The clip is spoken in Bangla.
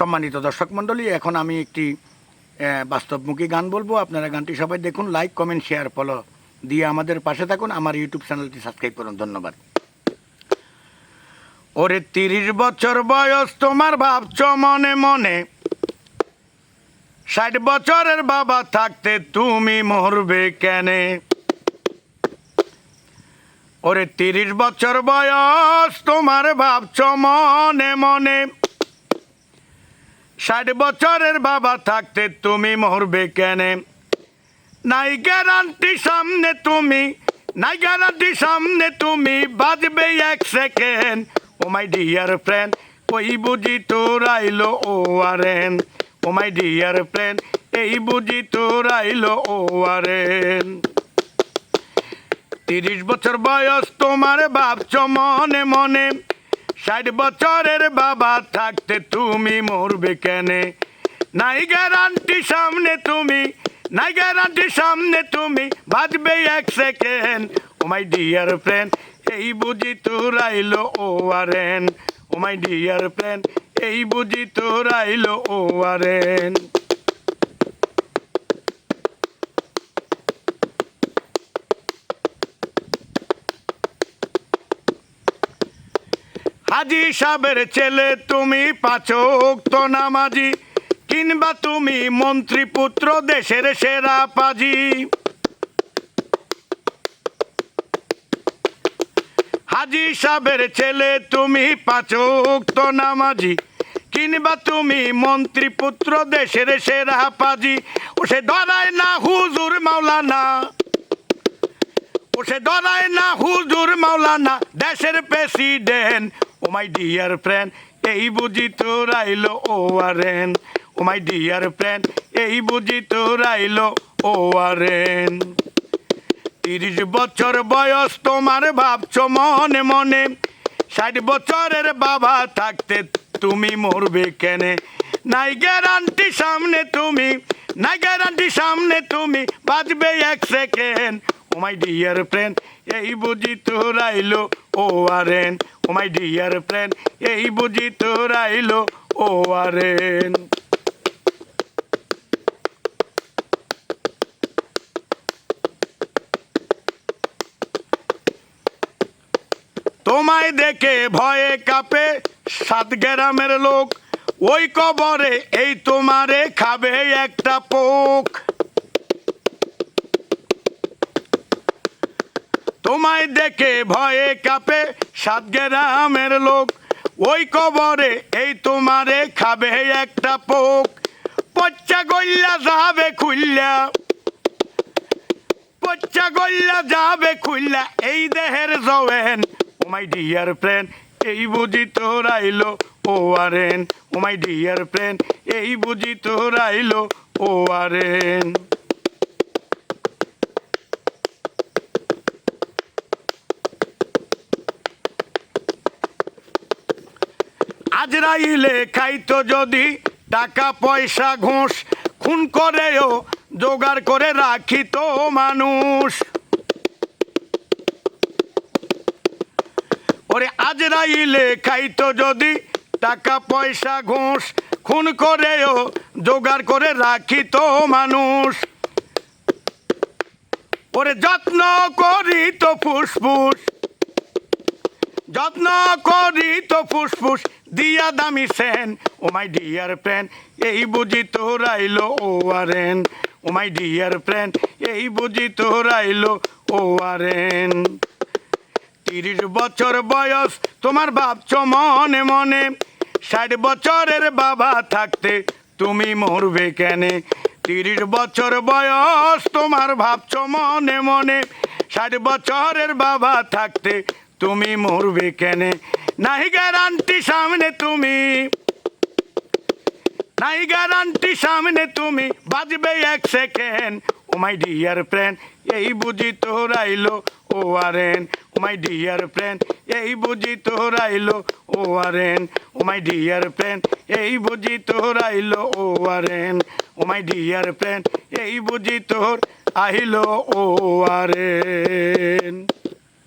সম্মানিত দর্শক মণ্ডলী, এখন আমি একটি বাস্তবমুখী গান বলবো। আপনারা গানটি সবাই দেখুন, লাইক কমেন্ট শেয়ার ফলো দিয়ে আমাদের পাশে থাকুন। আমার ইউটিউব চ্যানেলটি সাবস্ক্রাইব করুন। ধন্যবাদ। ওরে 30 বছর বয়স তোমার ভাবছ মনে মনে, 60 বছরের বাবা থাকতে তুমি মরবে কেনে? ওরে 30 বছর বয়স তোমার ভাবছ মনে মনে, 60 বছরের বাবা থাকতে তুমি মরবে কেনে? নাই গ্যারান্টি সামনে তুমি, নাই গ্যারান্টি সামনে তুমি বাজবে 1 second. Oh my dear friend, ওই বুঝি তোর আইলো ও আরেন। ও মাই ডিয়ার ফ্রেন্ড, এই বুঝি তোর আইলো ও আরেন। 30 বছর বয়স তোমার ভাবছ মনে মনে, 60 বছরের বাবা থাকতে তুমি মরবে কেনে? নাই গ্যারান্টি সামনে তুমি, নাই গ্যারান্টি সামনে তুমি বাজবে 1 second. Oh my dear friend, এই বুঝি তোর আইলো ও আরেন। ও মাই ডিয়ার ফ্রেন্ড, এই বুঝি তোর আইলো ও আরেন। হাজি সাহেবের ছেলে তুমি 5 ওয়াক্ত নামাজি, কিংবা তুমি মন্ত্রী পুত্র দেশের সেরা পাজি। হাজি সাহেবের ছেলে তুমি 5 ওয়াক্ত নামাজি, কিংবা তুমি মন্ত্রী পুত্র দেশের সেরা পাজি। ও সে ধরায় না হুজুর মাওলানা, ও সে ধরায় না হুজুর মাওলানা দেশের president. Oh my dear friend, এই বুঝি তোর আইলো ও আরেন। ও মাই ডিয়ার ফ্রেন্ড, এই বুঝি তোর আইলো ও আরেন। 30 বছর বয়স তোমার ভাবছ মনে মনে, 60 বছরের বাবা থাকতে তুমি মরবে কেনে? নাই গ্যারান্টি সামনে তুমি, নাই গ্যারান্টি সামনে তুমি বাজবে 1 second. Oh my dear friend, এই বুঝি তোর আইলো ও আরেন। ও মাই ডিয়ার ফ্রেন্ড, এই বুঝি তোর আইলো ও আরেন। তোমায় দেখে ভয়ে কাঁপে 7 গ্রামের লোক, ওই কবরে এই তোমারে খাবে একটা পোক। তোমায় দেখে ভয়ে কাঁপে 7 গ্রামের লোক, ওই কবরে এই তোমারে খাবে একটা পোক। পচ্চা গল্লা যাবে খুললা, পচ্চা গল্লা যাবে খুললা এই দেহের জওয়েন। ও মাই ডিয়ার ফ্রেন্ড, এই বুঝি তোর আইলো ও আরেন। ও মাই ডিয়ার ফ্রেন্ড, এই বুঝি তোর আইলো ও আরেন। আজরাইলে খাইতো যদি টাকা পয়সা ঘুষ, খুন করেও জোগাড় করে রাখিত মানুষ। ওরে আজরাইলে খাইতো যদি টাকা পয়সা ঘুষ, খুন করেও জোগাড় করে রাখিত মানুষ। ওরে যত্ন করি তো ফুসফুস, যত্ন করি তো ফুসফুস দিয়া দামি সেন। ও মাই ডিয়ার ফ্রেন্ড, এই বুঝি তোর আইলো ও আরেন। ও মাই ডিয়ার ফ্রেন্ড, এই বুঝি তোর আইলো ও আরেন। 30 বছর বয়স তোমার ভাবছ মনে মনে, 60 বছরের বাবা থাকতে তুমি মরবে কেনে? 30 বছর বয়স তোমার ভাবছ মনে মনে, 60 বছরের বাবা থাকতে তুমি মরবে কেনে? নাই গ্যারান্টি সামনে তুমি, নাই গ্যারান্টি সামনে তুমি বাজবে 1 second. Oh my dear friend, এই বুঝি তোর আইলো ও আরেন। ও মাই ডিয়ার ফ্রেন্ড, এই বুঝি তোর আইলো ও আরেন। ও মাই ডিয়ার ফ্রেন্ড, এই বুঝি তোর আইলো ও আরেন। ও মাই ডিয়ার ফ্রেন্ড, এই বুঝি তোর আইলো ও আরেন।